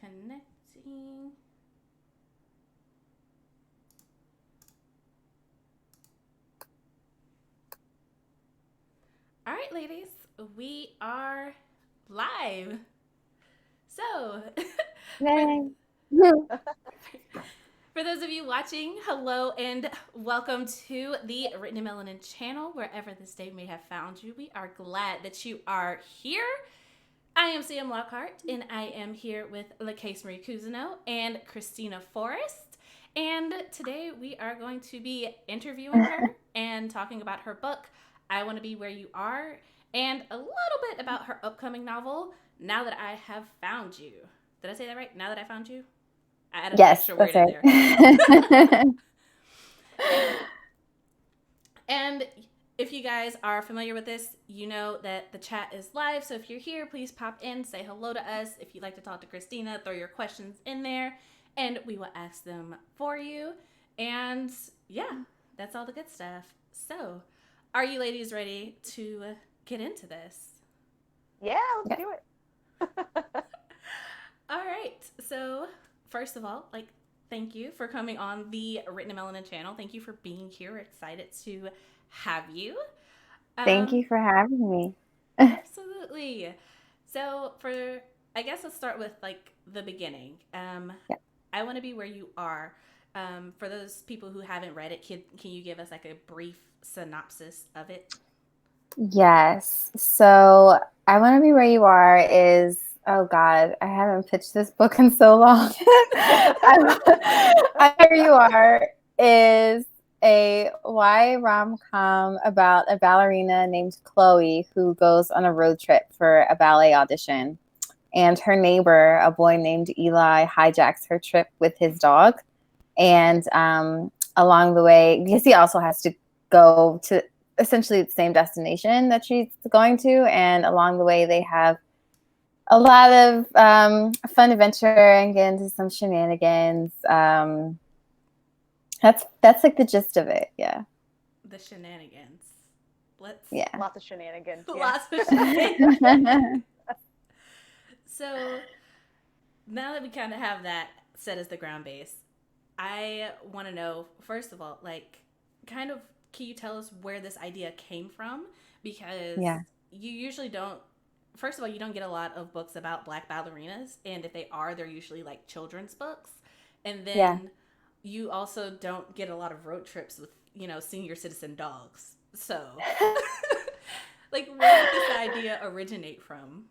connecting. All right, ladies, we are live. So, for, Yay. for those of you watching, hello and welcome to the Written in Melanin channel, wherever this day may have found you. We are glad that you are here. I am Sam Lockhart, and I am here with LaKase Marie Cousino and Kristina Forest. And today we are going to be interviewing her and talking about her book, I Want to Be Where You Are, and a little bit about her upcoming novel, Now That I Have Found You. Did I say that right? Now That I Found You? I added an Yes, extra word that's in there. right. And if you guys are familiar with this, you know that the chat is live. So if you're here, please pop in, say hello to us. If you'd like to talk to Kristina, throw your questions in there and we will ask them for you. And yeah, that's all the good stuff. So, are you ladies ready to get into this? Yeah, let's Yeah. do it. All right. So, first of all, thank you for coming on the Written in Melanin channel. Thank you for being here. We're excited to have you. Thank you for having me. Absolutely. So I guess let's start with the beginning. Yeah. I Want to Be Where You Are. For those people who haven't read it, can you give us like a brief synopsis of it? Yes. So I Want to Be Where You Are is, oh God, I haven't pitched this book in so long. I Where You Are is a YA rom-com about a ballerina named Chloe who goes on a road trip for a ballet audition. And her neighbor, a boy named Eli, hijacks her trip with his dog. And along the way, because he also has to go to essentially the same destination that she's going to. And along the way, they have a lot of fun adventure and get into some shenanigans. That's like the gist of it. Yeah. The shenanigans. Yeah. Lots of shenanigans. Yeah. Lots of shenanigans. So now that we kind of have that set as the ground base, I want to know, first of all, kind of, can you tell us where this idea came from? Because Yeah. you usually don't, first of all, you don't get a lot of books about Black ballerinas. And if they are, they're usually like children's books. And then Yeah. you also don't get a lot of road trips with, senior citizen dogs. So, where did this idea originate from?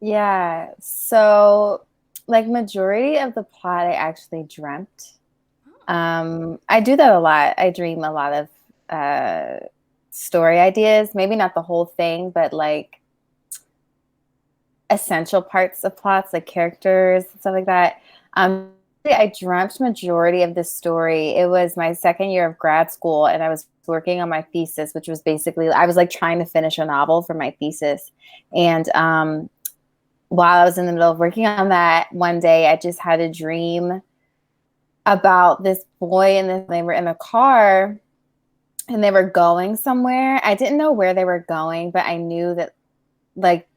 Yeah. So, like, majority of the plot I actually dreamt. I do that a lot. I dream a lot of story ideas. Maybe not the whole thing, but like essential parts of plots, like characters and stuff like that. I dreamt majority of this story. It was my second year of grad school, and I was working on my thesis, which was basically I was like trying to finish a novel for my thesis. And while I was in the middle of working on that, one day I just had a dream about this boy and they were in a car and they were going somewhere. I didn't know where they were going, but I knew that like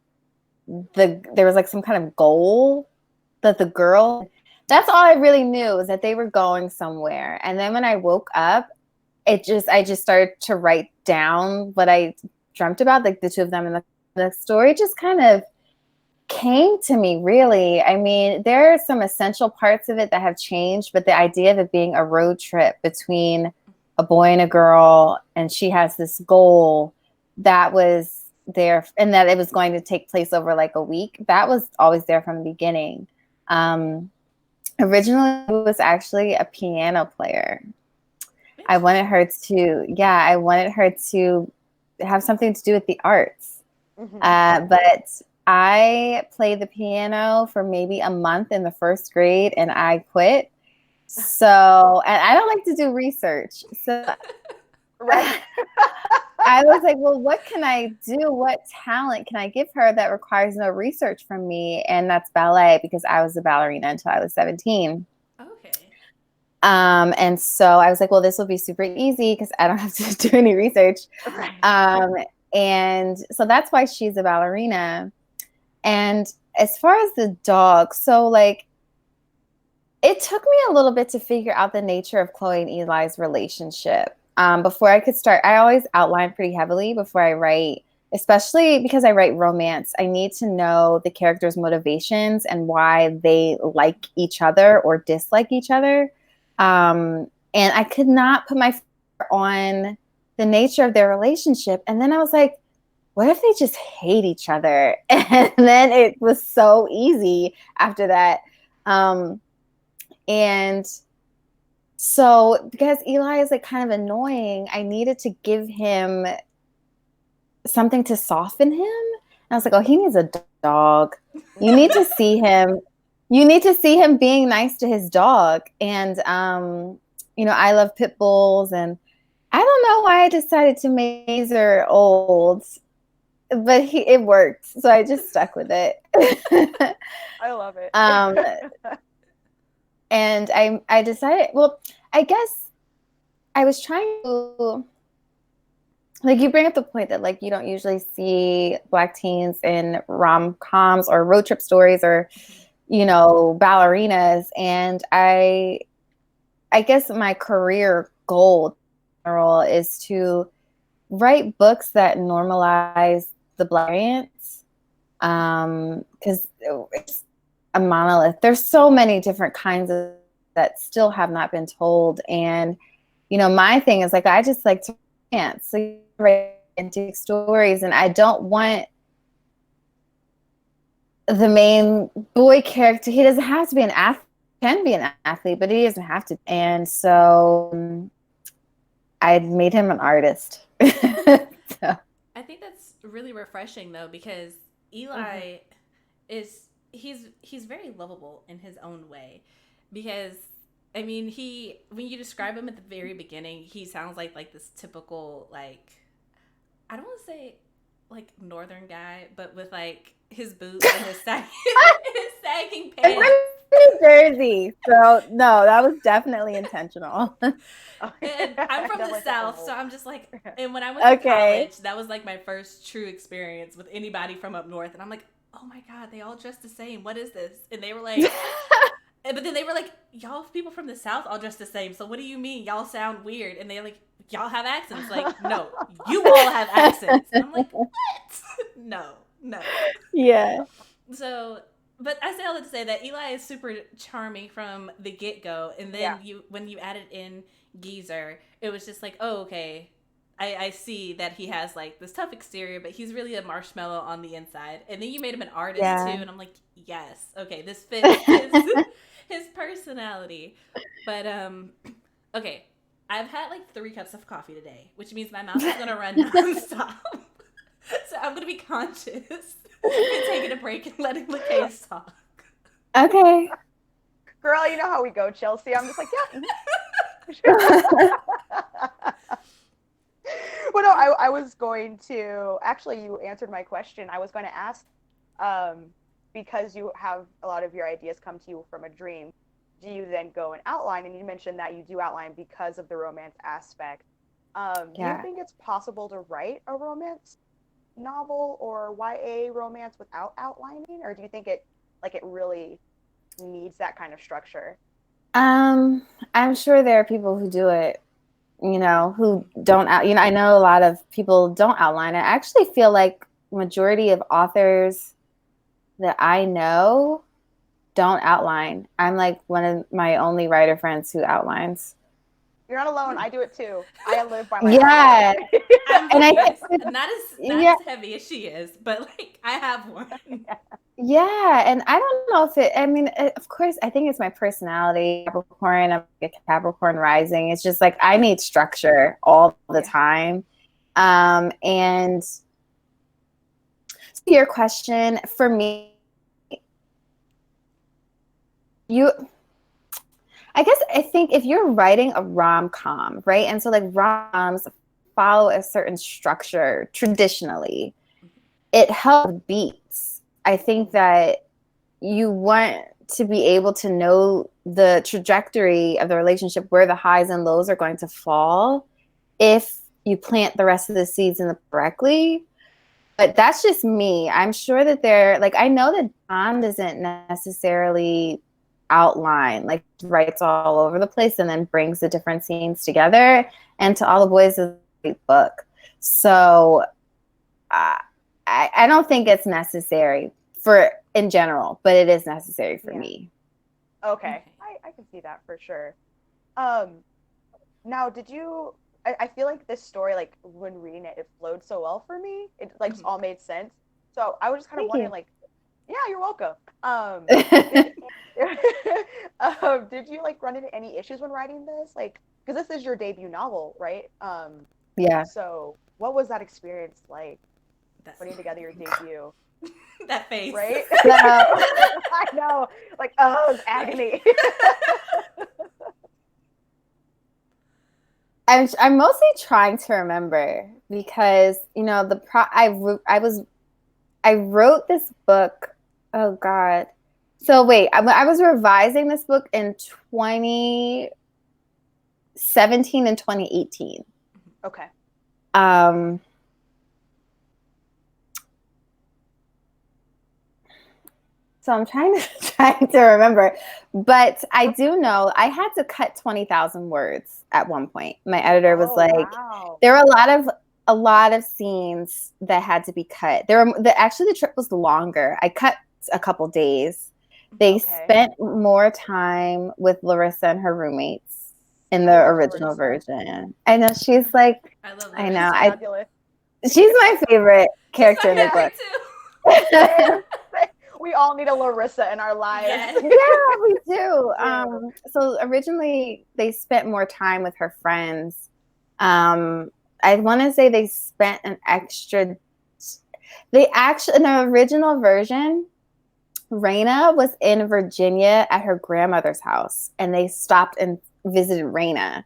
there was like some kind of goal that the girl, that's all I really knew, was that they were going somewhere. And then when I woke up, I just started to write down what I dreamt about, like the two of them, and the story just kind of came to me, really. I mean, there are some essential parts of it that have changed, but the idea of it being a road trip between a boy and a girl, and she has this goal that was there, and that it was going to take place over like a week, that was always there from the beginning. Originally, it was actually a piano player. I wanted her to have something to do with the arts. But I played the piano for maybe a month in the first grade and I quit. So, and I don't like to do research. So Right. I was like, well, what can I do? What talent can I give her that requires no research from me? And that's ballet, because I was a ballerina until I was 17. Okay. And so I was like, well, this will be super easy because I don't have to do any research. Right. And so that's why she's a ballerina. And as far as the dog, so like It took me a little bit to figure out the nature of Chloe and Eli's relationship. Before I could start, I always outline pretty heavily before I write, especially because I write romance. I need to know the characters' motivations and why they like each other or dislike each other. And I could not put my finger on the nature of their relationship. And then I was like, what if they just hate each other? And then it was so easy after that. And so because Eli is like kind of annoying, I needed to give him something to soften him. And I was like, oh, he needs a dog. You need to see him. You need to see him being nice to his dog. And, you know, I love pit bulls. And I don't know why I decided to make Mazer old, but it worked. So I just stuck with it. I love it. And I decided, well, I guess I was trying to, like, you bring up the point that, like, you don't usually see Black teens in rom-coms or road trip stories or, you know, ballerinas. And I guess my career goal in general is to write books that normalize the Black experience. Because it's a monolith. There's so many different kinds of that still have not been told. And, you know, my thing is, like, I just like to dance. So you write romantic stories, and I don't want the main boy character. He doesn't have to be an athlete. Can be an athlete, but he doesn't have to. And so I made him an artist. So. I think that's really refreshing, though, because Eli is he's very lovable in his own way. Because I mean, when you describe him at the very beginning, he sounds like this typical, like, I don't want to say like northern guy, but with like his boots and his sagging pants. New Jersey, so no, that was definitely intentional. And I'm from the South, so I'm just like, and when I went to college, that was like my first true experience with anybody from up north, and I'm like, oh my god, they all dress the same. What is this? And they were like, but then they were like, y'all people from the South all dress the same. So what do you mean? Y'all sound weird. And they're like, y'all have accents. Like, no, you all have accents. And I'm like, what? No. Yeah. So, but I say all that to say that Eli is super charming from the get-go. And then when you added in Geezer, it was just like, oh, okay. I see that he has like this tough exterior, but he's really a marshmallow on the inside. And then you made him an artist too. And I'm like, yes, okay, this fits his personality. But, okay, I've had like 3 cups of coffee today, which means my mouth is going to run nonstop. So I'm going to be conscious and taking a break and letting LaKase talk. Okay. Girl, you know how we go, Chelsea. I'm just like, Well, no, I was going to, actually, you answered my question. I was going to ask, because you have a lot of your ideas come to you from a dream, do you then go and outline? And you mentioned that you do outline because of the romance aspect. Do you think it's possible to write a romance novel or YA romance without outlining? Or do you think it really needs that kind of structure? I'm sure there are people who do it, you know, who don't I know a lot of people don't outline it. I actually feel like majority of authors that I know don't outline. I'm like one of my only writer friends who outlines. You're not alone. I do it too. I live by my and not as heavy as she is, but like I have one. Yeah, and I don't know if of course, I think it's my personality. Capricorn, I'm like a Capricorn rising. It's just like I need structure all the time. And to your question, for me, I think if you're writing a rom-com, right? And so like rom-coms follow a certain structure traditionally. It helps beats. I think that you want to be able to know the trajectory of the relationship, where the highs and lows are going to fall if you plant the rest of the seeds in the correctly. But that's just me. I'm sure that I know that John doesn't necessarily outline, like writes all over the place and then brings the different scenes together. And To All the Boys is a great book. So I don't think it's necessary for in general, but it is necessary for me. Okay. I can see that for sure. Now, did you, I feel like this story, like when reading it, it flowed so well for me. It like all made sense. So I was just kind of wondering, like, yeah, you're welcome. Did you like run into any issues when writing this? Like, because this is your debut novel, right? Yeah. So what was that experience like, putting together your debut? That face. Right? I know. Like, oh, it's agony. I'm mostly trying to remember because, you know, I wrote this book. Oh God. So wait, I was revising this book in 2017 and 2018. Okay. So I'm trying to remember, but I do know I had to cut 20,000 words at one point. My editor was wow. There were a lot of scenes that had to be cut. Actually the trip was longer. I cut a couple days. They spent more time with Larissa and her roommates in the original version. I know she's like, I love I know. She's my favorite character in the book. Too. We all need a Larissa in our lives. Yes. Yeah, we do. So originally they spent more time with her friends. I want to say they spent an extra. They actually, in the original version, Raina was in Virginia at her grandmother's house, and they stopped and visited Raina.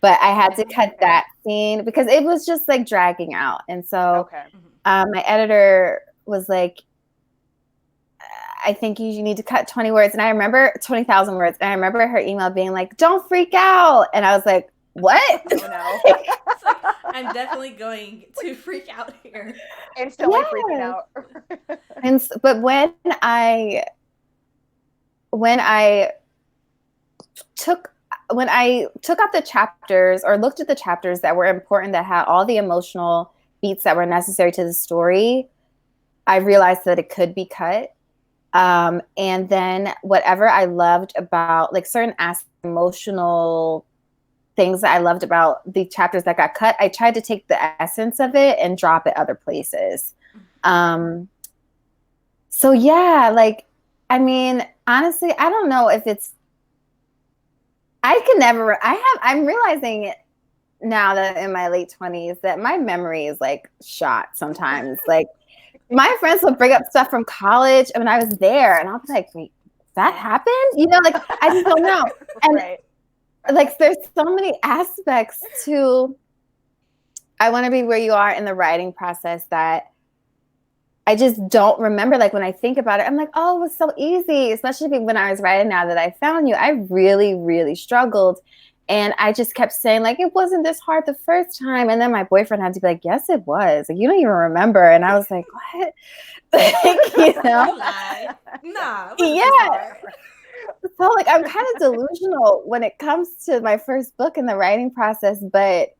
But I had to cut that scene because it was just like dragging out. And so my editor was like, I think you need to cut 20 words. And I remember 20,000 words. And I remember her email being like, don't freak out. And I was like, what? Oh, no. Like, I'm definitely going to freak out here. Instantly freaking out. But when I took out the chapters or looked at the chapters that were important, that had all the emotional beats that were necessary to the story, I realized that it could be cut. And then whatever I loved about like certain emotional things that I loved about the chapters that got cut, I tried to take the essence of it and drop it other places. So yeah, like, I mean, honestly, I don't know if I'm realizing it now that I'm in my late 20s that my memory is like shot sometimes. Like, my friends would bring up stuff from college when I was there, and I'll be like, wait, that happened? You know, like, I just don't know. And like, there's so many aspects to I Want to Be Where You Are in the writing process that I just don't remember. Like, when I think about it, I'm like, oh, it was so easy, especially when I was writing Now That I Found You. I really, really struggled. And I just kept saying, like, it wasn't this hard the first time. And then my boyfriend had to be like, yes, it was. Like, you don't even remember. And I was like, what? Like, you know? Nah. Yeah. So, like, I'm kind of delusional when it comes to my first book in the writing process. But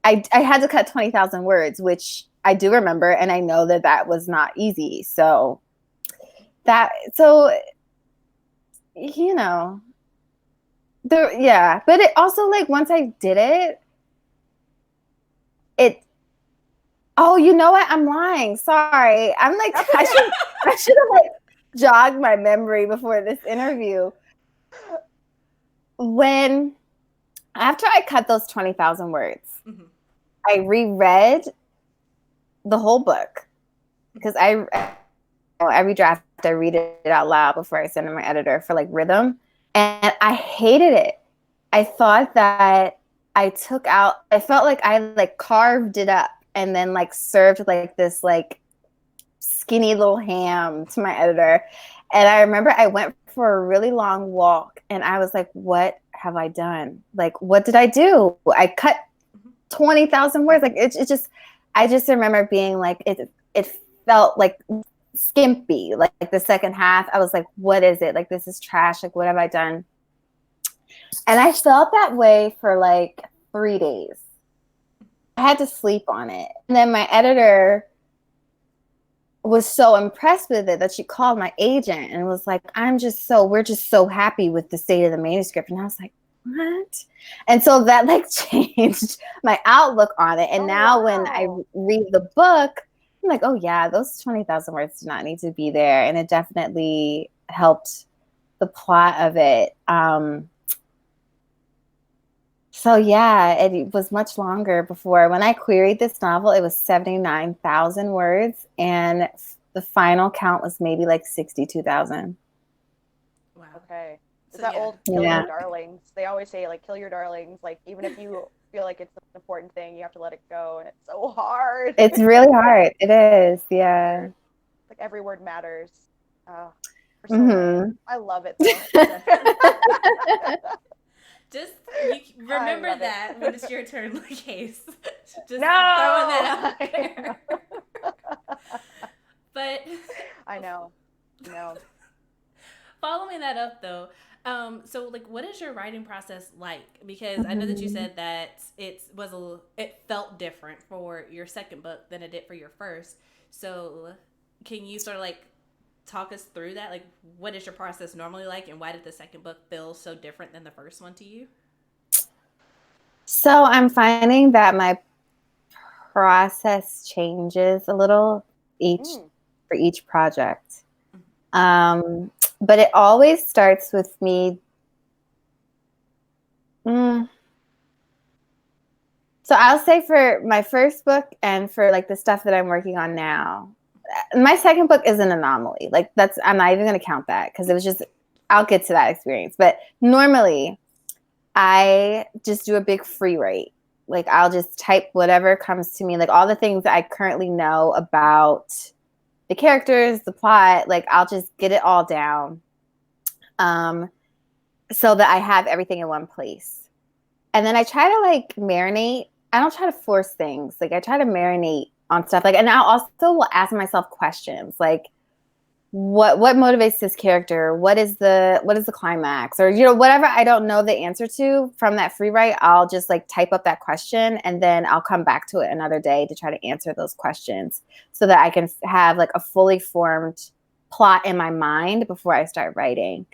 I had to cut 20,000 words, which I do remember. And I know that was not easy. So, you know. But it also, like, once I did it, oh, you know what? I'm lying. Sorry. I'm like, I should have like jogged my memory before this interview. After I cut those 20,000 words, I reread the whole book because every draft I read it out loud before I send it to my editor for like rhythm. And I hated it. I thought that I felt like I like carved it up and then like served like this like skinny little ham to my editor. And I remember I went for a really long walk and I was like, what have I done? Like, what did I do? I cut 20,000 words. Like, I just remember being like, it felt like skimpy. Like the second half, I was like, what is it? Like, this is trash. Like, what have I done? And I felt that way for like 3 days. I had to sleep on it. And then my editor was so impressed with it that she called my agent and was like, we're just so happy with the state of the manuscript. And I was like, what? And so that like changed my outlook on it. And now when I read the book, I'm like, oh yeah, those 20,000 words do not need to be there. And it definitely helped the plot of it. So yeah, it was much longer before. When I queried this novel, it was 79,000 words, and the final count was maybe like 62,000. Wow. Okay. It's that old kill your darlings. They always say, like, kill your darlings. Like, even if you feel like it's an important thing, you have to let it go, and it's so hard. It's really hard. It is, yeah. Like, every word matters. I love it, though. Just remember that when it's your turn, LaKase. Just throwing that out there. But I know. Following that up, though, so like, what is your writing process like? Because I know that you said that it felt different for your second book than it did for your first. So can you sort of like talk us through that? Like, what is your process normally like, and why did the second book feel so different than the first one to you? So I'm finding that my process changes a little for each project. But it always starts with me. So I'll say for my first book and for like the stuff that I'm working on now, my second book is an anomaly. Like I'm not even going to count that because it was just, I'll get to that experience. But normally I just do a big free write. Like I'll just type whatever comes to me, like all the things that I currently know about the characters, the plot, like I'll just get it all down so that I have everything in one place. And then I try to like marinate. I don't try to force things. Like I try to marinate on stuff. Like, and I also will ask myself questions like, what motivates this character? What is the climax? Or, whatever I don't know the answer to from that free write, I'll just like type up that question and then I'll come back to it another day to try to answer those questions so that I can have like a fully formed plot in my mind before I start writing.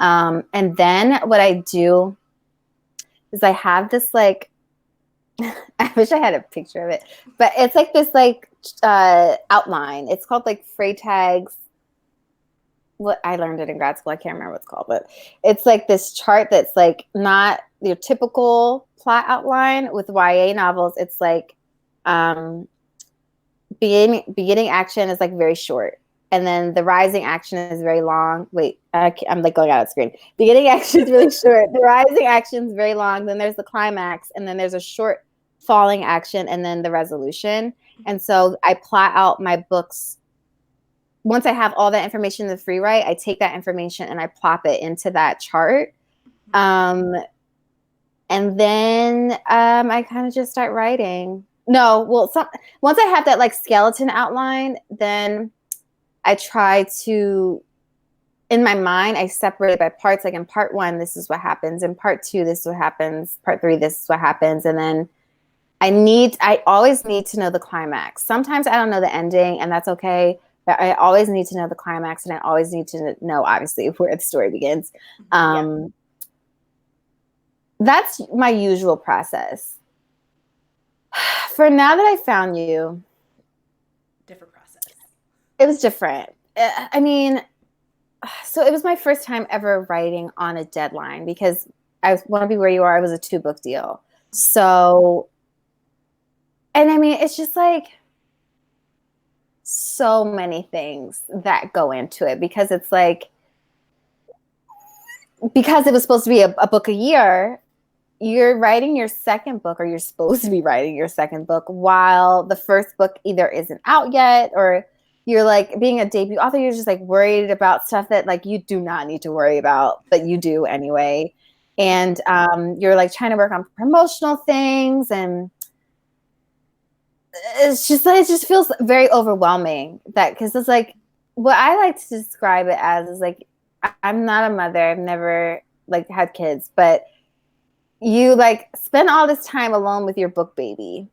And then what I do is I have this like, I wish I had a picture of it, but it's like this like outline. It's called like Freytag's. What I learned it in grad school. I can't remember what it's called, but it's like this chart that's like not your typical plot outline with YA novels. It's like beginning action is like very short. And then the rising action is very long. Wait, I'm like going out of screen. Beginning action is really short. The rising action is very long. Then there's the climax. And then there's a short falling action and then the resolution. And so I plot out my books. Once I have all that information in the free write, I take that information and I plop it into that chart. And then I kind of just start writing. Once I have that like skeleton outline, then I try to, in my mind, I separate it by parts. Like in part 1, this is what happens. In part 2, this is what happens. Part 3, this is what happens. And then I always need to know the climax. Sometimes I don't know the ending, and that's okay. But I always need to know the climax, and I always need to know, obviously, where the story begins. That's my usual process. For Now That I Found You, different process. It was different. I mean, so it was my first time ever writing on a deadline because I Want to Be Where You Are. It was a 2-book deal. So, and I mean, it's just like so many things that go into it because it's like, because it was supposed to be a book a year, you're writing your second book, or you're supposed to be writing your second book while the first book either isn't out yet, or you're like, being a debut author, you're just like worried about stuff that like you do not need to worry about, but you do anyway. And you're like trying to work on promotional things, and it just feels very overwhelming, that because it's like what I like to describe it as is like, I'm not a mother. I've never like had kids, but you like spend all this time alone with your book baby.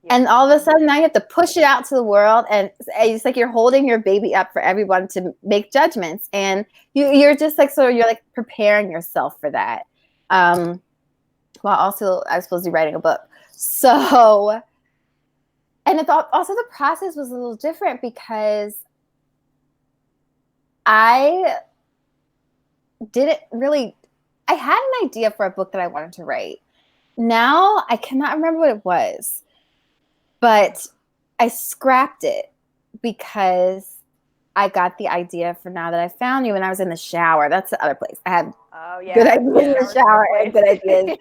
Yeah. And all of a sudden now you have to push it out to the world, and it's like you're holding your baby up for everyone to make judgments, and you're just like, so you're like preparing yourself for that. While also I was supposed to be writing a book. So, and it's also the process was a little different because I had an idea for a book that I wanted to write. Now I cannot remember what it was, but I scrapped it because I got the idea for Now That I Found You when I was in the shower. That's the other place. I have good ideas in the shower and good ideas.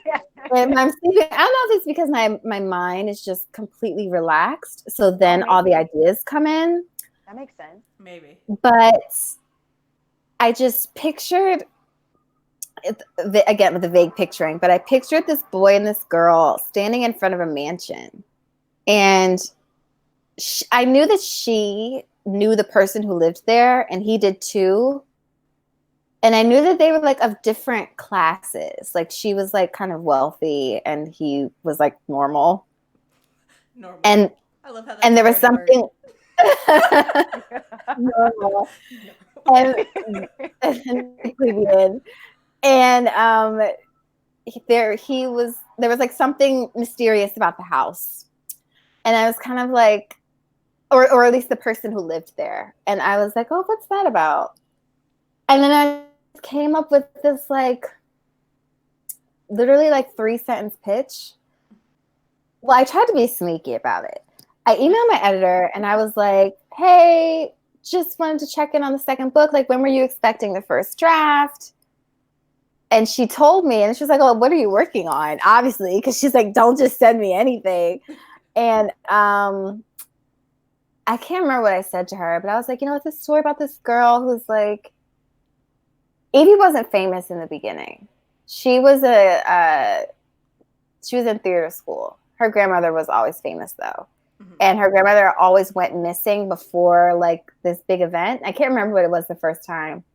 And I'm sleeping. I don't know if it's because my mind is just completely relaxed. So then all the ideas come in. That makes sense. Maybe. But I just pictured, again with the vague picturing, but I pictured this boy and this girl standing in front of a mansion. And I knew that she knew the person who lived there, and he did too. And I knew that they were like of different classes. Like she was like kind of wealthy and he was like normal. And I love how and there was something normal. And there was like something mysterious about the house. And I was kind of like, or at least the person who lived there. And I was like, oh, what's that about? And then I came up with this like literally like 3-sentence pitch. Well, I tried to be sneaky about it. I emailed my editor and I was like, hey, just wanted to check in on the second book. Like, when were you expecting the first draft? And she told me, and she was like, oh, what are you working on? Obviously, because she's like, don't just send me anything. And I can't remember what I said to her, but I was like, it's a story about this girl who's like, Evie wasn't famous in the beginning. She was in theater school. Her grandmother was always famous though. Mm-hmm. And her grandmother always went missing before like this big event. I can't remember what it was the first time.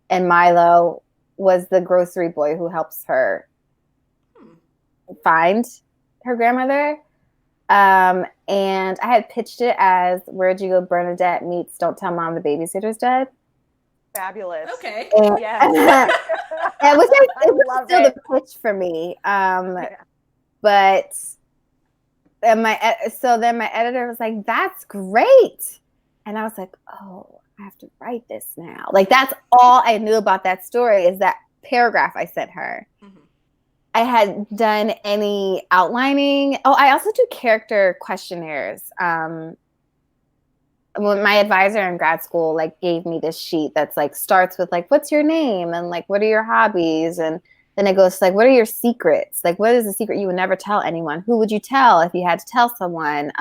And Milo was the grocery boy who helps her find her grandmother. And I had pitched it as Where'd You Go, Bernadette meets Don't Tell Mom the Babysitter's Dead. Fabulous. Okay. And, yeah. It was still the pitch for me. But so then my editor was like, that's great. And I was like, oh, I have to write this now. Like, that's all I knew about that story is that paragraph I sent her. Mm-hmm. I hadn't done any outlining. Oh, I also do character questionnaires. When my advisor in grad school like gave me this sheet that's like starts with like, what's your name? And like, what are your hobbies? And then it goes to like, what are your secrets? Like, what is the secret you would never tell anyone? Who would you tell if you had to tell someone?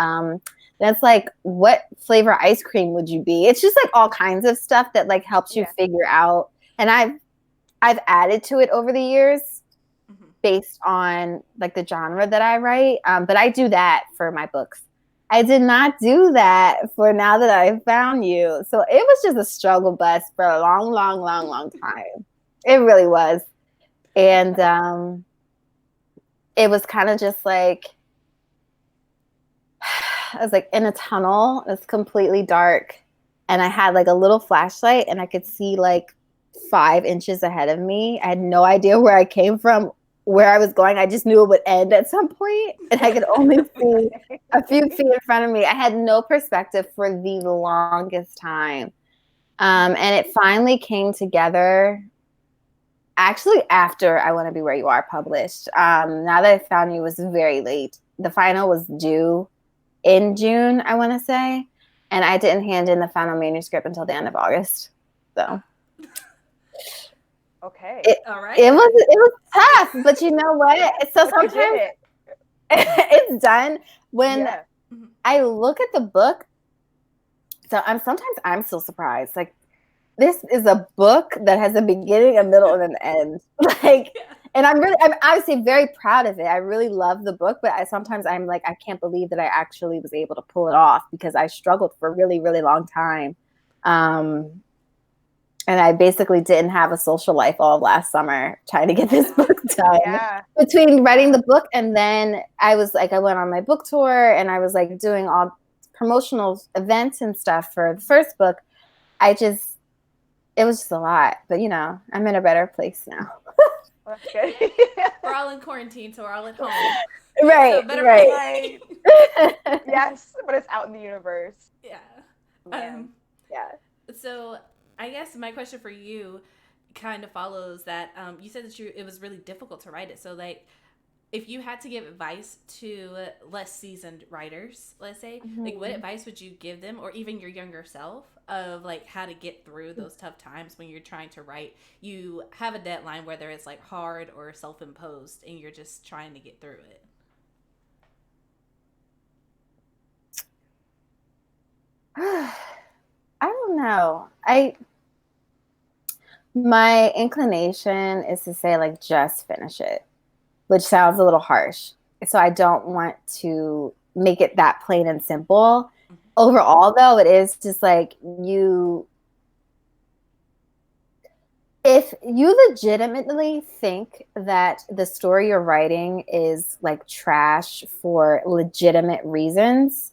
That's like, what flavor ice cream would you be? It's just like all kinds of stuff that like helps you figure out. And I've added to it over the years based on like the genre that I write. But I do that for my books. I did not do that for Now That I Found You. So it was just a struggle bus for a long, long, long, long time. It really was. And it was kind of just like, I was like in a tunnel. It's completely dark. And I had like a little flashlight and I could see like 5 inches ahead of me. I had no idea where I came from, where I was going. I just knew it would end at some point, and I could only see a few feet in front of me. I had no perspective for the longest time. And it finally came together actually after I Want to Be Where You Are published. Now That I Found You was very late. The final was due in June, I want to say. And I didn't hand in the final manuscript until the end of August. So okay. All right. It was tough, but you know what? So sometimes it's done when I look at the book. So I'm still surprised. Like, this is a book that has a beginning, a middle, and an end. Like, and I'm obviously very proud of it. I really love the book, but sometimes I'm like, I can't believe that I actually was able to pull it off because I struggled for a really, really long time. And I basically didn't have a social life all last summer trying to get this book done. Yeah. Between writing the book and then I went on my book tour and I was like doing all promotional events and stuff for the first book. It was just a lot, but you know, I'm in a better place now. Well, that's good. We're all in quarantine, so we're all at home. Right, So better right. Yes, but it's out in the universe. Yeah. Man. Yeah. So I guess my question for you kind of follows that. You said that it was really difficult to write it. So like, if you had to give advice to less seasoned writers, let's say, like what advice would you give them, or even your younger self, of like how to get through those tough times when you're trying to write? You have a deadline, whether it's like hard or self-imposed, and you're just trying to get through it. I don't know. My inclination is to say like just finish it, which sounds a little harsh. So I don't want to make it that plain and simple. Mm-hmm. Overall, though, it is just like if you legitimately think that the story you're writing is like trash for legitimate reasons,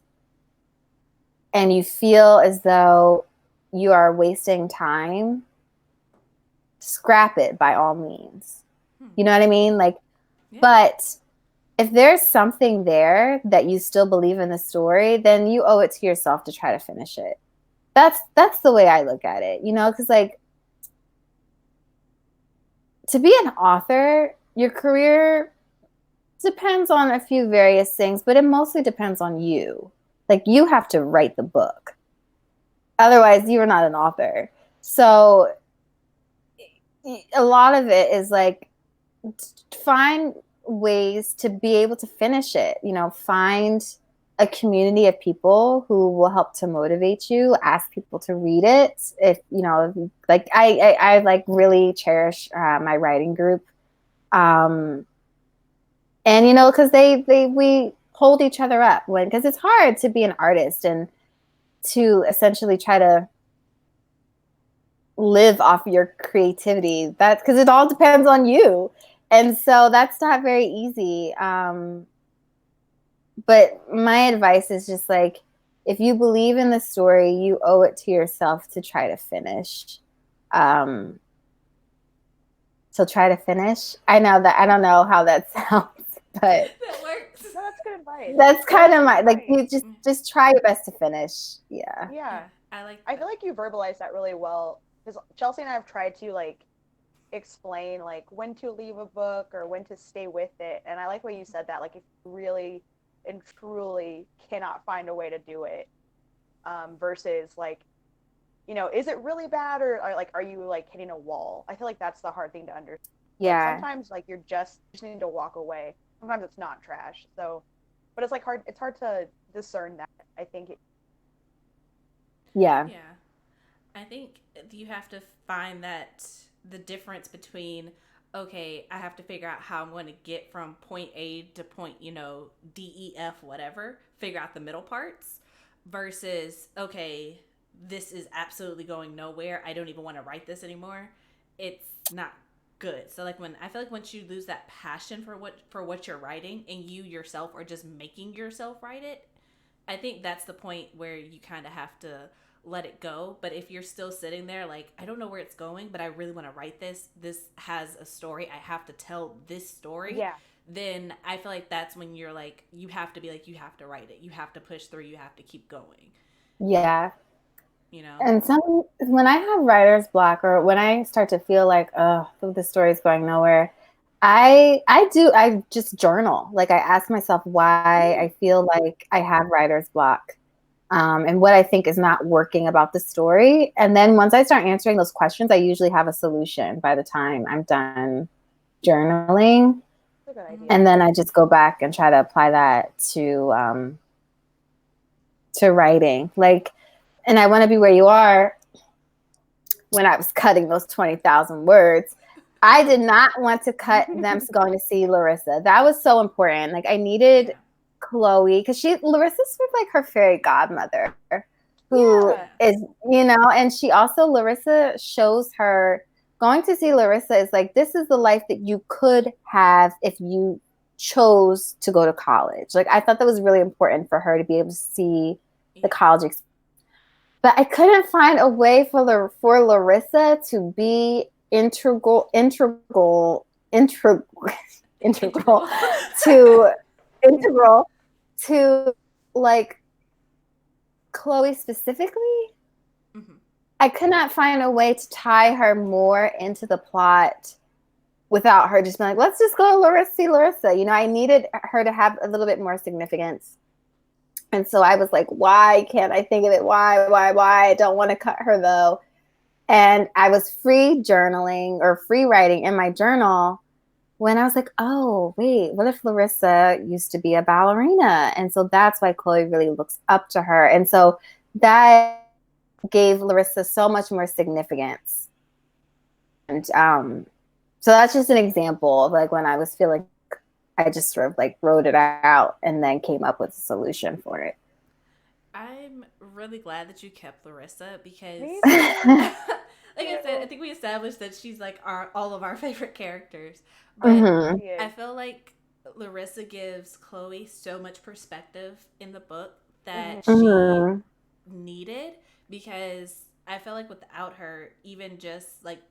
and you feel as though you are wasting time, scrap it by all means. You know what I mean? Like, yeah. But if there's something there that you still believe in the story, then you owe it to yourself to try to finish it. That's the way I look at it, you know, because like to be an author, your career depends on a few various things, but it mostly depends on you. Like you have to write the book. Otherwise, you are not an author. So a lot of it is like find ways to be able to finish it, you know, find a community of people who will help to motivate you, ask people to read it. If, you know, like I like really cherish my writing group. And, you know, cause we hold each other up cause it's hard to be an artist and to essentially try to live off your creativity. That's cause it all depends on you. And so that's not very easy. But my advice is just like, if you believe in the story, you owe it to yourself to try to finish. So try to finish. I know that I don't know how that sounds, but that works. No, that's good advice. That's kind of my like. You just try your best to finish. Yeah. Yeah, I like. I feel like you verbalized that really well, because Chelsea and I have tried to like explain like when to leave a book or when to stay with it, and I like what you said, that like if you really and truly cannot find a way to do it, versus like, you know, is it really bad, or like are you like hitting a wall? I feel like that's the hard thing to understand. Yeah. Like, sometimes like you just need to walk away. Sometimes it's not trash. So, but it's like hard. It's hard to discern that. I think. Yeah. Yeah, I think you have to find that the difference between, okay, I have to figure out how I'm going to get from point A to point, you know, D, E, F, whatever, figure out the middle parts, versus, okay, this is absolutely going nowhere. I don't even want to write this anymore. It's not good. So like I feel like once you lose that passion for what you're writing, and you yourself are just making yourself write it, I think that's the point where you kind of have to let it go. But if you're still sitting there like, I don't know where it's going, but I really want to write this has a story, I have to tell this story, yeah, then I feel like that's when you're like, you have to be like, you have to write it, you have to push through, you have to keep going. Yeah. You know? And when I have writer's block, or when I start to feel like, oh, the story's going nowhere, I just journal. Like I ask myself why I feel like I have writer's block. And what I think is not working about the story. And then once I start answering those questions, I usually have a solution by the time I'm done journaling. that's a good idea. And then I just go back and try to apply that to writing. Like, and I Want to Be Where You Are, when I was cutting those 20,000 words, I did not want to cut them going to see Larissa. That was so important. Like I needed Chloe, because Larissa's sort of like her fairy godmother. who Yeah. is, and she also, Larissa shows her, going to see Larissa is like, this is the life that you could have if you chose to go to college. Like, I thought that was really important for her to be able to see the college experience. But I couldn't find a way for Larissa to be integral to like Chloe specifically. Mm-hmm. I could not find a way to tie her more into the plot without her just being like, let's just go to see Larissa. I needed her to have a little bit more significance. And so I was like, why can't I think of it? Why? I don't want to cut her though. And I was free journaling or free writing in my journal when I was like, oh, wait, what if Larissa used to be a ballerina? And so that's why Chloe really looks up to her. And so that gave Larissa so much more significance. And so that's just an example of like when I was feeling, I just sort of like wrote it out and then came up with a solution for it. I'm really glad that you kept Larissa because, like I said, I think we established that she's like all of our favorite characters. But I feel like Larissa gives Chloe so much perspective in the book that she needed, because I feel like without her, even just like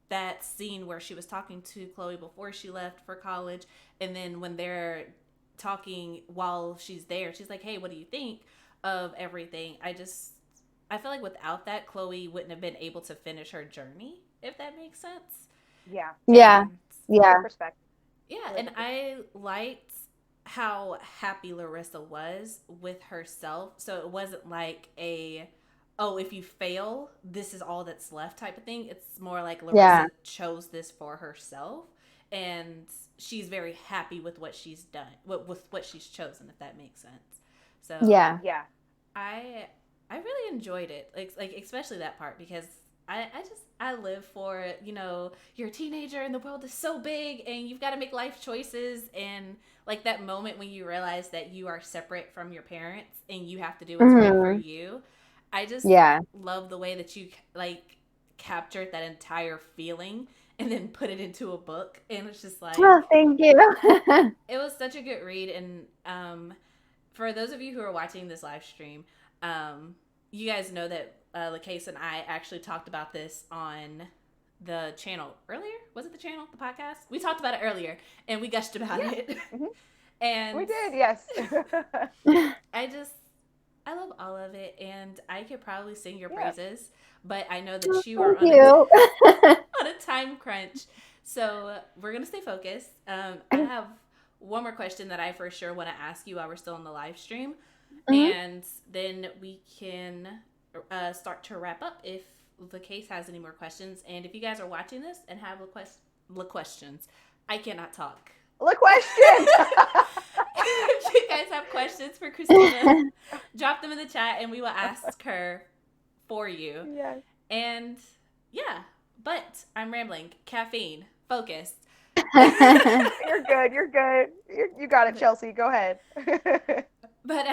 that scene where she was talking to Chloe before she left for college, and then when they're talking while she's there, she's like, hey, what do you think of everything? I feel like without that, Chloe wouldn't have been able to finish her journey, if that makes sense. Yeah. Perspective. Yeah, and I liked how happy Larissa was with herself. So it wasn't like if you fail, this is all that's left type of thing. It's more like Larissa chose this for herself, and she's very happy with what she's done, with what she's chosen, if that makes sense. So yeah, I really enjoyed it, like especially that part, because I live for, you're a teenager and the world is so big and you've got to make life choices, and like that moment when you realize that you are separate from your parents and you have to do what's right for you. I just love the way that you like captured that entire feeling and then put it into a book, and it's just like, oh, thank you. It was such a good read. And for those of you who are watching this live stream, you guys know that LaKase and I actually talked about this on the channel earlier. Was it the channel, the podcast? We talked about it earlier, and we gushed about it. Mm-hmm. And we did, yes. I love all of it, and I could probably sing your praises, but I know that you are on a time crunch, so we're gonna stay focused. I have one more question that I for sure want to ask you while we're still on the live stream, and then we can start to wrap up if LaKase has any more questions. And if you guys are watching this and have questions, I cannot talk. Question. If you guys have questions for Kristina, drop them in the chat and we will ask her for you. Yes. And but I'm rambling. Caffeine. Focus. You're good. You got it, Chelsea. Go ahead. But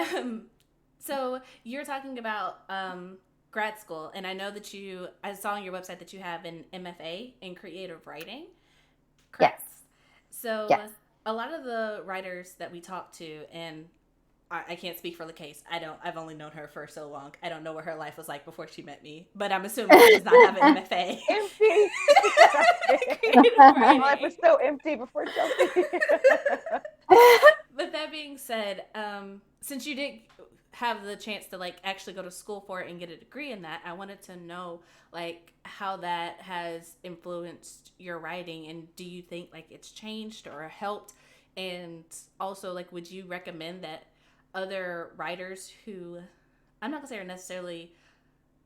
so you're talking about grad school, and I know that I saw on your website that you have an MFA in creative writing. Correct? Yes. So a lot of the writers that we talk to, and I can't speak for LaKase. I've only known her for so long. I don't know what her life was like before she met me, but I'm assuming she does not have an MFA. Empty. My life was so empty before Chelsea. But that being said, since you did have the chance to like actually go to school for it and get a degree in that, I wanted to know like how that has influenced your writing, and do you think like it's changed or helped? And also, like, would you recommend that other writers who, I'm not gonna say are necessarily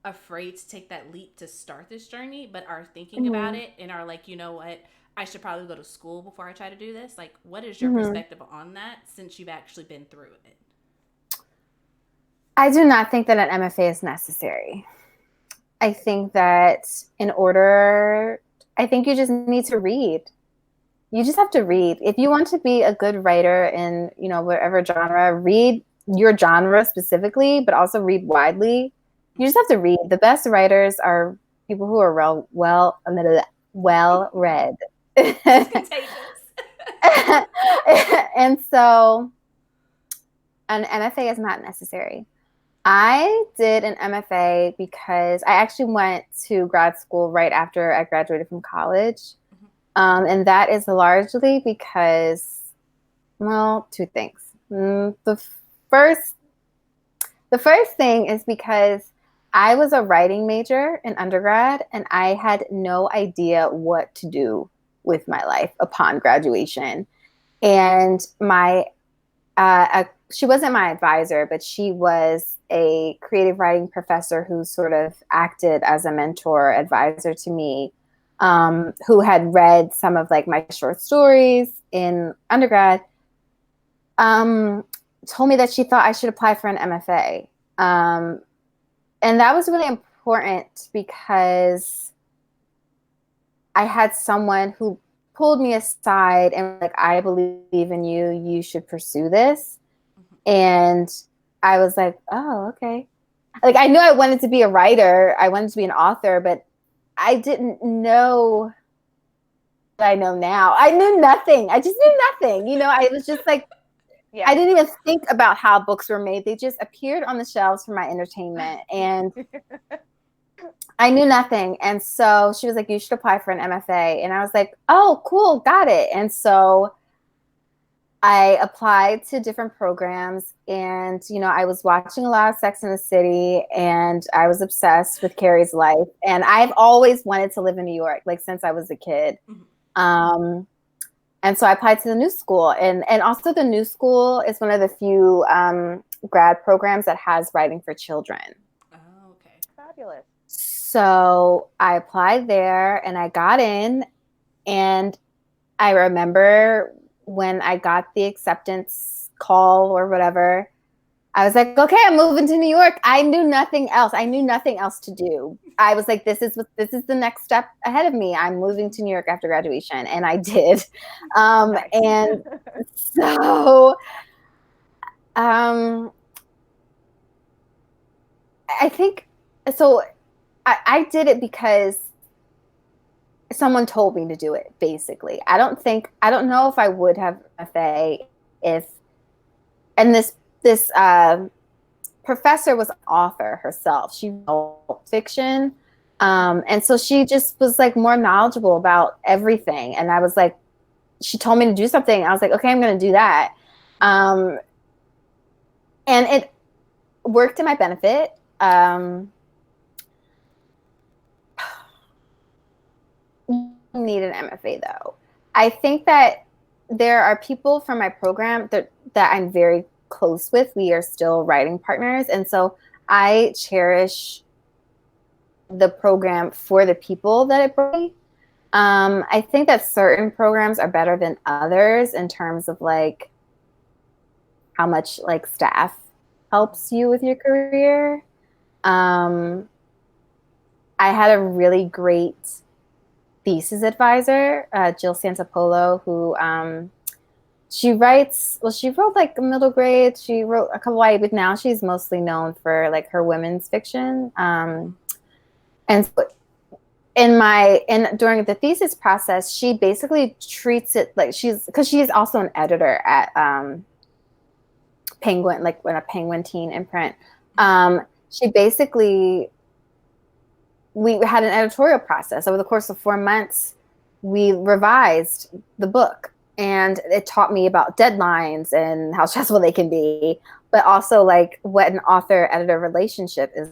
afraid to take that leap to start this journey, but are thinking about it and are like, you know what, I should probably go to school before I try to do this? Like, what is your perspective on that since you've actually been through it? I do not think that an MFA is necessary. I think that I think you just need to read. You just have to read. If you want to be a good writer in, whatever genre, read your genre specifically, but also read widely. You just have to read. The best writers are people who are well read. It's contagious. And so an MFA is not necessary. I did an MFA because I actually went to grad school right after I graduated from college. And that is largely because, well, two things. The first thing is because I was a writing major in undergrad, and I had no idea what to do with my life upon graduation. And she wasn't my advisor, but she was a creative writing professor who sort of acted as a mentor advisor to me, who had read some of like my short stories in undergrad, told me that she thought I should apply for an MFA. And that was really important because I had someone who pulled me aside and like, I believe in you, you should pursue this. And I was like, oh, okay. Like, I knew I wanted to be a writer. I wanted to be an author, but I didn't know what I know now. I knew nothing. I just knew nothing. You know, I was just like, I didn't even think about how books were made. They just appeared on the shelves for my entertainment. And I knew nothing. And so she was like, you should apply for an MFA. And I was like, oh, cool. Got it. And so I applied to different programs, and, you know, I was watching a lot of Sex and the City, and I was obsessed with Carrie's life. And I've always wanted to live in New York, like since I was a kid. And so I applied to the New School, and also the New School is one of the few grad programs that has writing for children. Oh, okay. Fabulous. So I applied there, and I got in, and I remember when I got the acceptance call or whatever, I was like, okay, I'm moving to New York. I knew nothing else. I knew nothing else to do. I was like, this is the next step ahead of me. I'm moving to New York after graduation. And I did. Nice. And so I think, so I did it because someone told me to do it, basically. I don't know if I would have FA if, and this professor was an author herself. She wrote fiction. And so she just was like more knowledgeable about everything. And I was like, she told me to do something. I was like, okay, I'm going to do that. And it worked to my benefit. Need an MFA though. I think that there are people from my program that I'm very close with. We are still writing partners, and so I cherish the program for the people that it brought me. I think that certain programs are better than others in terms of like how much like staff helps you with your career. I had a really great thesis advisor, Jill Santapolo, who she wrote like middle grade. She wrote a couple YA, but now she's mostly known for like her women's fiction. And so during the thesis process, she basically treats it like because she's also an editor at Penguin, like when a Penguin teen imprint. She basically, we had an editorial process over the course of 4 months. We revised the book, and it taught me about deadlines and how stressful they can be, but also like what an author-editor relationship is.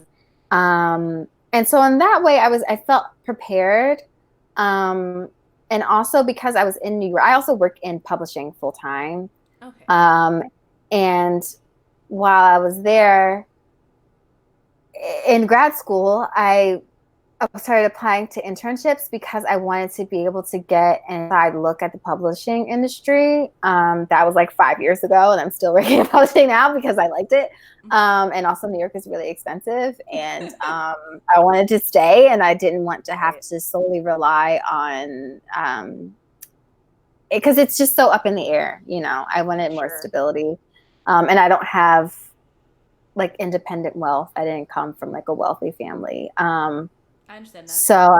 And so in that way, I felt prepared. And also because I was in New York, I also work in publishing full time. Okay. And while I was there in grad school, I started applying to internships because I wanted to be able to get an inside look at the publishing industry. That was like 5 years ago, and I'm still working in publishing now because I liked it. And also New York is really expensive, and I wanted to stay, and I didn't want to have to solely rely on, because it's just so up in the air, you know. I wanted more stability. And I don't have like independent wealth. I didn't come from like a wealthy family. I understand that. So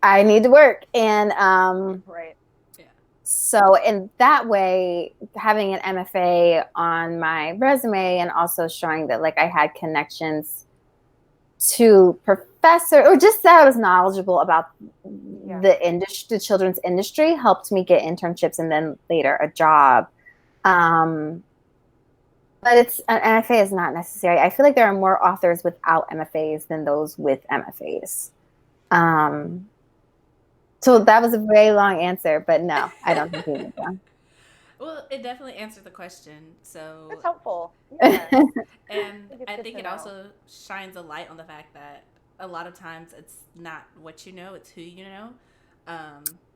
I need to work. And Right. Yeah. so in that way, having an MFA on my resume and also showing that like I had connections to professor, or just that I was knowledgeable about the industry, the children's industry, helped me get internships and then later a job. But it's an MFA is not necessary. I feel like there are more authors without MFAs than those with MFAs. So that was a very long answer, but no, I don't think we need one. Well, it definitely answered the question. So That's helpful. Yeah. and it's I good think to it know. also shines a light on the fact that a lot of times it's not what you know, it's who you know.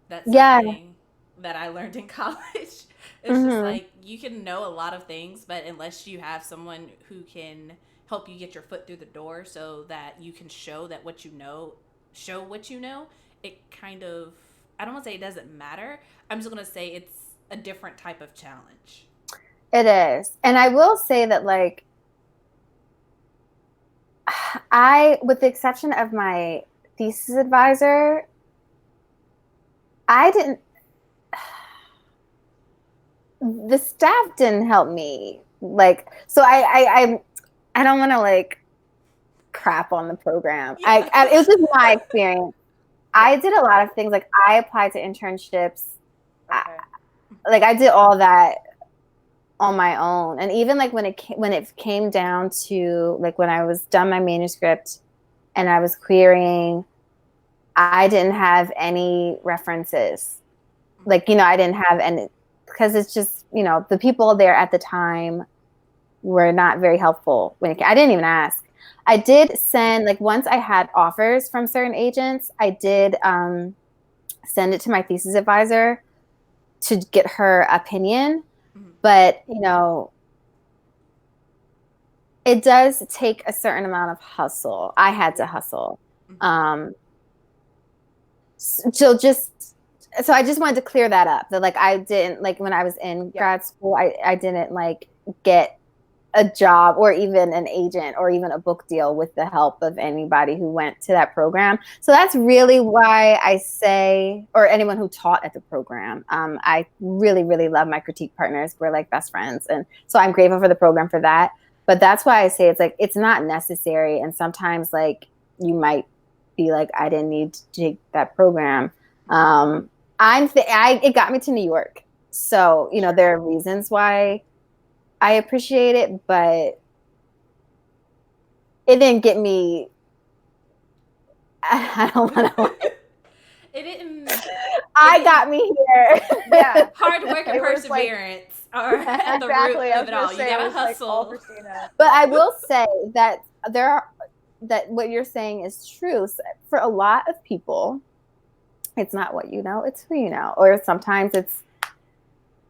That's Yeah. something that I learned in college. It's just like you can know a lot of things, but unless you have someone who can help you get your foot through the door so that you can show that what you know, show what you know, it kind of, I don't want to say it doesn't matter. I'm just going to say it's a different type of challenge. It is. And I will say that, like, with the exception of my thesis advisor, the staff didn't help me. Like, so I don't want to like crap on the program. Yeah. It was just my experience. I did a lot of things. Like, I applied to internships. Okay. I did all that on my own. And even like when it came down to like when I was done my manuscript and I was querying, I didn't have any references. Like, I didn't have any, because it's just, the people there at the time were not very helpful I didn't even ask. I did send, like, once I had offers from certain agents, I did send it to my thesis advisor to get her opinion. But, it does take a certain amount of hustle. I had to hustle. So I just wanted to clear that up. That, like, I didn't, like, when I was in grad school, I didn't like get a job or even an agent or even a book deal with the help of anybody who went to that program. So that's really why I say, or anyone who taught at the program, I really, really love my critique partners. We're like best friends. And so I'm grateful for the program for that. But that's why I say it's like, it's not necessary. And sometimes, like, you might be like, I didn't need to take that program. It got me to New York. So, there are reasons why I appreciate it, but it didn't get me. I don't want to. It didn't. Got me here. Yeah. Hard work and perseverance are at the root of it all. You gotta hustle. But I will say that that what you're saying is true. So for a lot of people, it's not what you know, it's who you know. Or sometimes it's,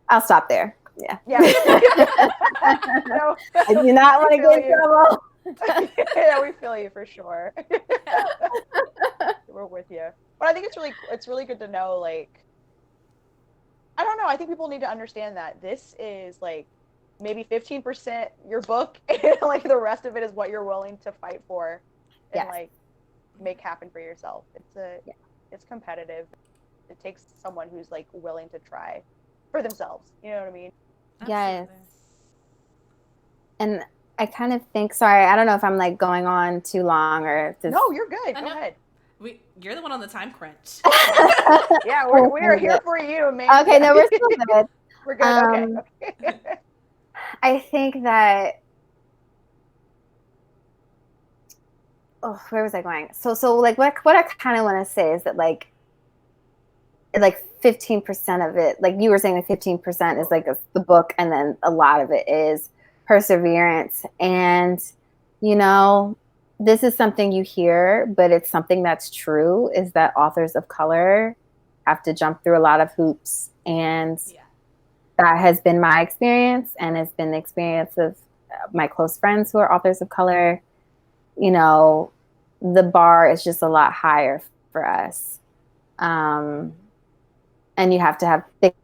I'll stop there. Yeah. No, I do not want to get in trouble. Yeah, we feel you for sure. We're with you. But I think it's really good to know, like, I don't know, I think people need to understand that this is like maybe 15% your book and like the rest of it is what you're willing to fight for and like make happen for yourself. It's competitive. It takes someone who's like willing to try for themselves. You know what I mean? Yes. And I kind of think, sorry, I don't know if I'm like going on too long or if this... No, you're good. Go ahead. You're the one on the time crunch. Yeah, we are here for you, man. Okay, no, we're still good. We're good. Okay. I think that, where was I going? So like what I kind of want to say is that like 15% of it, like you were saying, like 15% is like the book, and then a lot of it is perseverance. And this is something you hear, but it's something that's true, is that authors of color have to jump through a lot of hoops. And that has been my experience, and has been the experience of my close friends who are authors of color. The bar is just a lot higher for us. And you have to have thick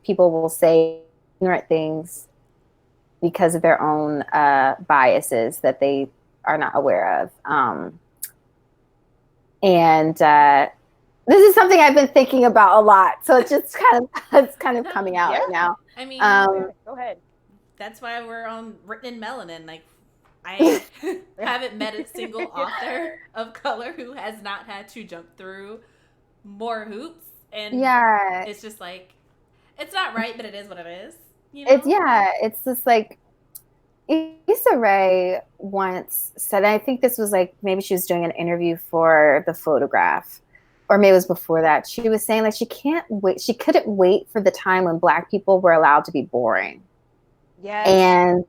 people will say ignorant things, because of their own biases that they are not aware of. And this is something I've been thinking about a lot. So it's just kind of coming out right now. I mean, go ahead. That's why we're on Written in Melanin. Like, I haven't met a single author of color who has not had to jump through more hoops. And it's just like, it's not right, but it is what it is. You know? It's just like, Issa Rae once said, I think this was like, maybe she was doing an interview for The Photograph, or maybe it was before that. She was saying like, she couldn't wait for the time when Black people were allowed to be boring. Yes. And,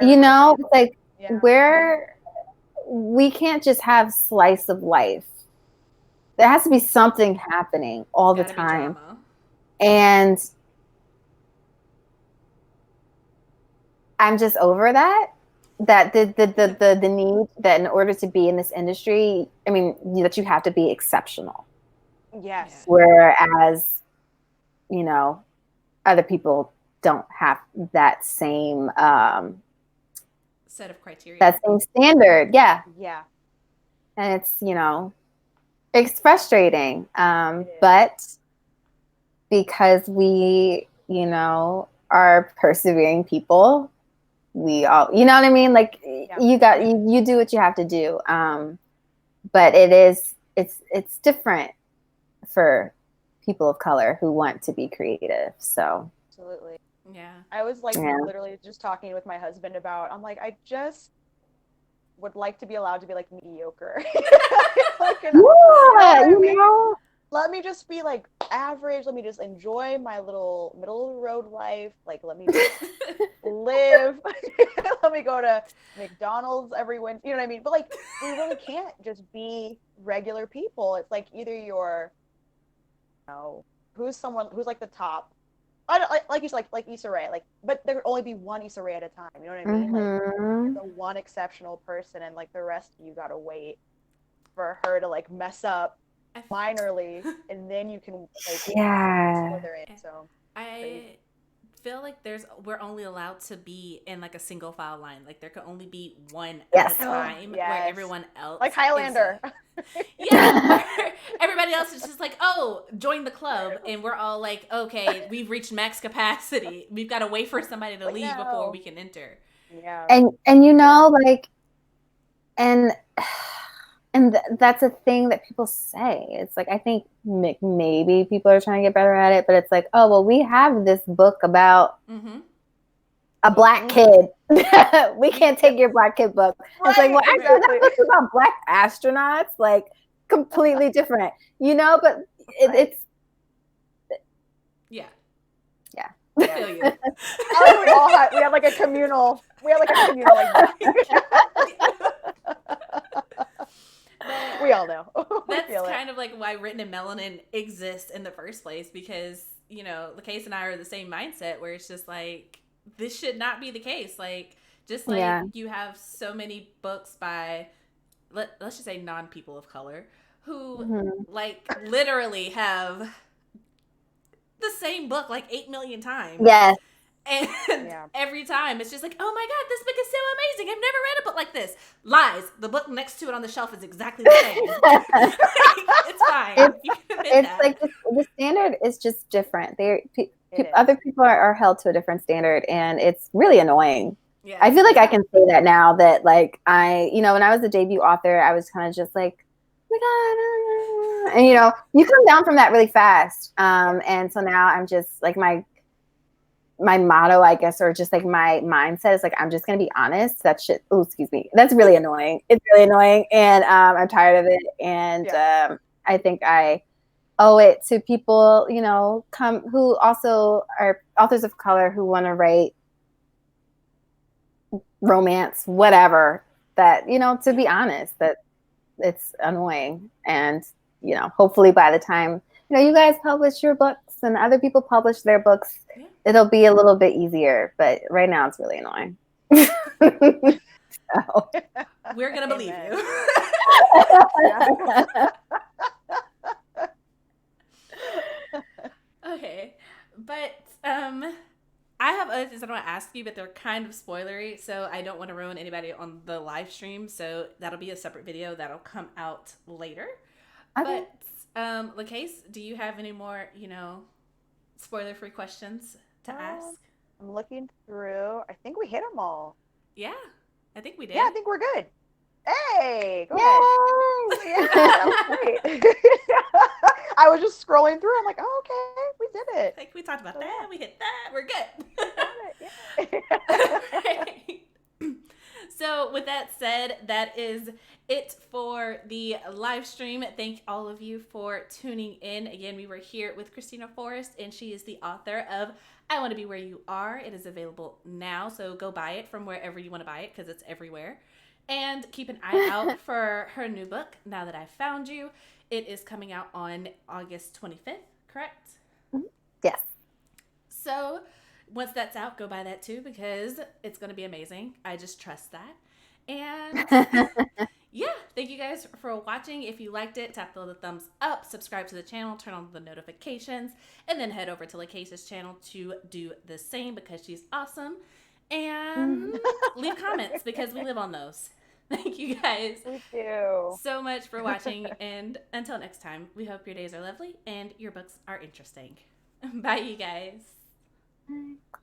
you know, like, where we can't just have slice of life. There has to be something happening all the time. And I'm just over that the need that in order to be in this industry, I mean, that you have to be exceptional. Yes. Whereas, you know, other people don't have that same set of criteria. That same standard. Yeah. Yeah. And it's, you know, it's frustrating. But because we, you know, are persevering people, we all, you know what I mean? Like you do what you have to do. But it's different for people of color who want to be creative. So absolutely. Yeah. I was like literally just talking with my husband about, I'm like, I just would like to be allowed to be like mediocre. Like, you know, let me just be like average. Let me just enjoy my little middle of the road life. Like, let me just live. Let me go to McDonald's every Wednesday. You know what I mean? But like, we really can't just be regular people. It's like either you're, you know, who's like the top. I don't, like you said, like Issa Rae, like, but there could only be one Issa Rae at a time. You know what I mean? Like, the one exceptional person, and like the rest of you gotta wait for her to like mess up minorly, and then you can like slither in. So I feel like we're only allowed to be in like a single file line. Like there could only be one at a time, where everyone else, like Highlander. Everybody else is just like, oh, join the club, and we're all like, okay, we've reached max capacity. We've got to wait for somebody to leave before we can enter. Yeah. And you know, like, and that's a thing that people say. It's like, I think maybe people are trying to get better at it, but it's like, oh, well, we have this book about a Black kid. We can't take your Black kid book. Right, it's like, well, actually, that book is about Black astronauts, like completely different, you know, but it's. Yeah. I feel you. we have like a communal, like, we all know. That's kind of like why Written in Melanin exists in the first place, because, you know, LaKase and I are the same mindset where it's just like, this should not be the case. Like, just like you have so many books by, let's just say non-people of color, who like literally have the same book like 8 million times. Yes. And every time it's just like, oh my God, this book is so amazing. I've never read a book like this. Lies. The book next to it on the shelf is exactly the same. It's fine. It's like the standard is just different. Other people are held to a different standard, and it's really annoying. Yeah. I feel like I can say that now that, like, you know, when I was a debut author, I was kind of just like, oh my God. And, you know, you come down from that really fast. And so now I'm just like, my motto, I guess, or just like my mindset is like, I'm just going to be honest. That shit. Oh, excuse me. That's really annoying. It's really annoying. And I'm tired of it. And I think I owe it to people, you know, who also are authors of color who want to write romance, whatever, that, you know, to be honest, that it's annoying. And, you know, hopefully by the time, you know, you guys publish your books and other people publish their books, it'll be a little bit easier. But right now it's really annoying. So. We're going to believe you. Okay. But I have other things I want to ask you, but they're kind of spoilery, so I don't want to ruin anybody on the live stream. So that'll be a separate video that'll come out later. Okay. But LaKase, do you have any more, spoiler-free questions to ask? I'm looking through. I think we hit them all. Yeah, I think we did. Yeah, I think we're good. Hey, go ahead. Yeah, that was great. I was just scrolling through. I'm like, oh, okay, we did it. Like we talked about that, we hit that, we're good. Yeah. So with that said, that is it for the live stream. Thank all of you for tuning in. Again, we were here with Kristina Forest, and she is the author of I Want to Be Where You Are. It is available now, so go buy it from wherever you want to buy it because it's everywhere. And keep an eye out for her new book, Now That I've Found You. It is coming out on August 25th, correct? Yes. So once that's out, go buy that too because it's going to be amazing. I just trust that. And yeah, thank you guys for watching. If you liked it, tap the thumbs up, subscribe to the channel, turn on the notifications, and then head over to LaKase's channel to do the same because she's awesome. And leave comments because we live on those. Thank you guys We do. so much for watching. And until next time, we hope your days are lovely and your books are interesting. Bye, you guys. Bye.